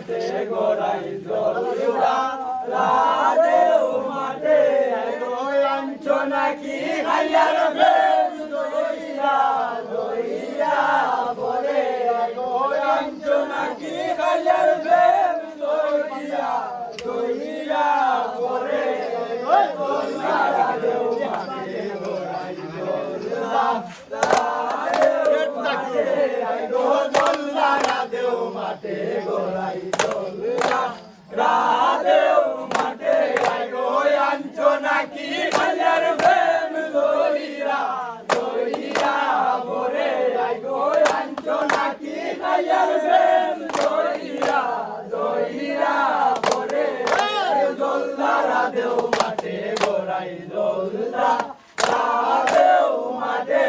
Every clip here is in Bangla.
মাঠে গোড়াই জলদা রাদেও মাঠে আঞ্চ নাকি খাইয়ার প্রেম দইরা দইরা বলে আঞ্চ নাকি খাইয়ার প্রেম দইরা দইরা বলে রাদেও মাঠে গোড়াই জলদা রাদেও মাঠে গোড়াই জলদা রাদেও মাঠে আঞ্চ নাকি খাইয়ার প্রেম দইরা দইরা বলে আঞ্চ নাকি খাইয়ার প্রেম দইরা দইরা বলে জলদা রাদেও মাঠে গোড়াই জলদা রাদেও মাঠে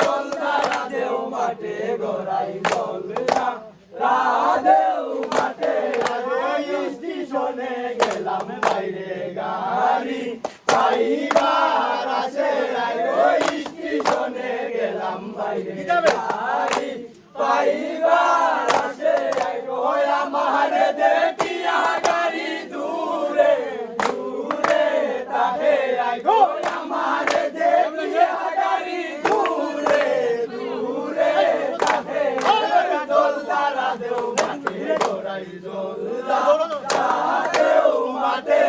জলদা রাদেও মাঠে গোড়াই জলদা রাদেও মাঠে স্টেশনে গেলাম বাইরে গাড়ি পাইবার আসে স্টেশনে গেলাম বাইরে গাড়ি পাইবার আসে আমার দেখিয়া গাড়ি দূরে দূরে তাকে আমার দেখিয়া গাড়ি দূরে দূরে তাকে জলদা রাদেও মাঠে গোড়াই জলদা রাদেও মাঠে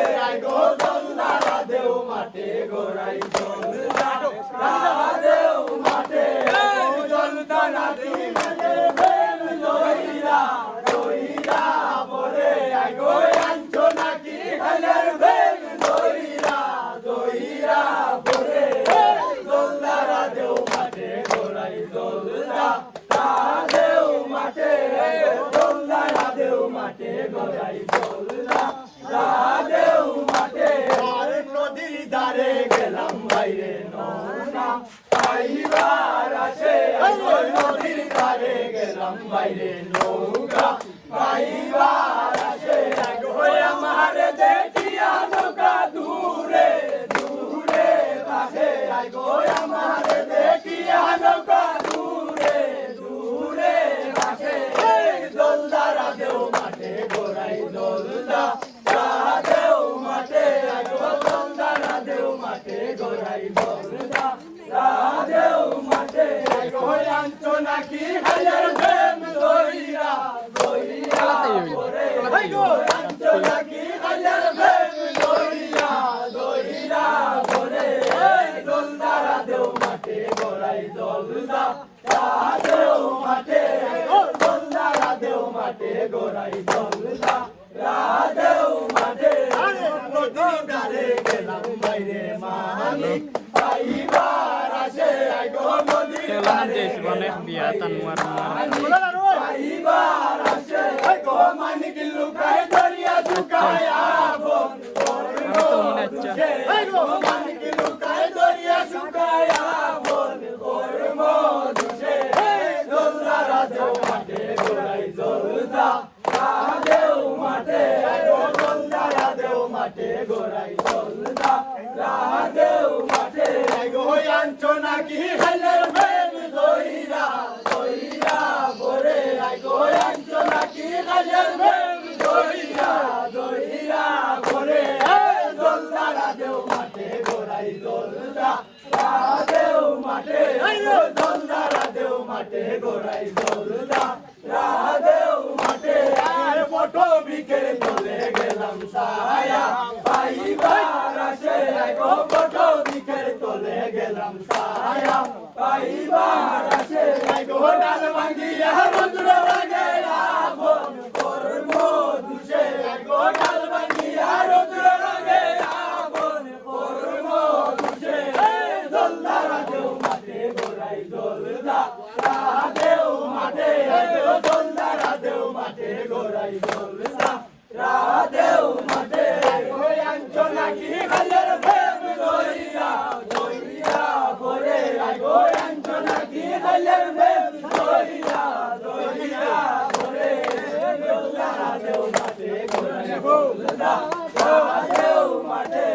জলদা রাদেও মাঠে গোড়াই জলদা রাদেও মাঠে জলদা রাদেও মাঠে প্রেম দইরা দইরা বলে আঞ্চ নাকি খাইয়ার প্রেম দইরা দইরা বলে জলদা রাদেও মাঠে গোড়াই জলদা রাদেও মাঠে জলদা রাদেও মাঠে গোড়াই জলদা রাদেও মাঠে নদীর ধারে গেলাম বাইরে নৌকা পাইবার আসে নদীর ধারে গেলাম বাইরে নৌকা পাইবার আসে আমার দেখিয়া নৌকা দূরে দূরে ভাসে আমার দেখিয়া নৌকা দূরে দূরে ভাসে জলদা রাদেও মাঠে গোড়াই জলদা রাদেও মাঠে জলদা রাদেও মাঠে গোড়াই জলদা রাদেও মাঠে আঞ্চ নাকি খাইয়ার প্রেম দইরা দইরা বলে আঞ্চ নাকি খাইয়ার প্রেম দইরা দইরা বলে জলদা রাদেও মাঠে গোড়াই জলদা রাদেও মাঠে জলদা রাদেও মাঠে গোড়াই জলদা রাদেও মাঠে নদীর ধারে গেলাম বাইরে মানিক পাইবার আসে নদীর ধারে পাইবার আসে মানিক লুকায় দরিয়া শুকায়া মানিক লুকায় দরিয়া শুকায়া বন দুষে জলদা রাদেও মাঠে গোড়াই জলদা রাদেও মাঠে জলদা রাদেও মাঠে গোড়াই জলদা রাদেও মাঠে আঞ্চ নাকি খাইয়ার প্রেম দইরা দইরা বলে আঞ্চ নাকি খাইয়ার প্রেম দইরা দইরা বলে জলদা রাদেও মাঠে গোড়াই জলদা রাদেও মাঠে জলদা রাদেও মাঠে গোড়াই জলদা রাদেও মাঠে আর ফটো বিকেল চলে গেলাম সায়া পাইবার আসে ফটো বিকেল চলে গেলাম সায়া পাইবার আসে ডাল ভাঙ্গিয়া রুদ্র লাগে আপন কর্ম দুষে ডাল ভাঙ্গিয়া রুদ্র লাগে আপন কর্ম দুষে জলদা রাদেও মাঠে গোড়াই জলদা রাদেও মাঠে জলদা রাদেও মাঠে গোড়াই জলদা রাদেও মাঠে আঞ্চ নাকি খাইয়ার প্রেম দইরা দইরা বলে আঞ্চ নাকি খাইয়ার প্রেম দইরা দইরা বলে জলদা রাদেও মাঠে গোড়াই জলদা রাদেও মাঠে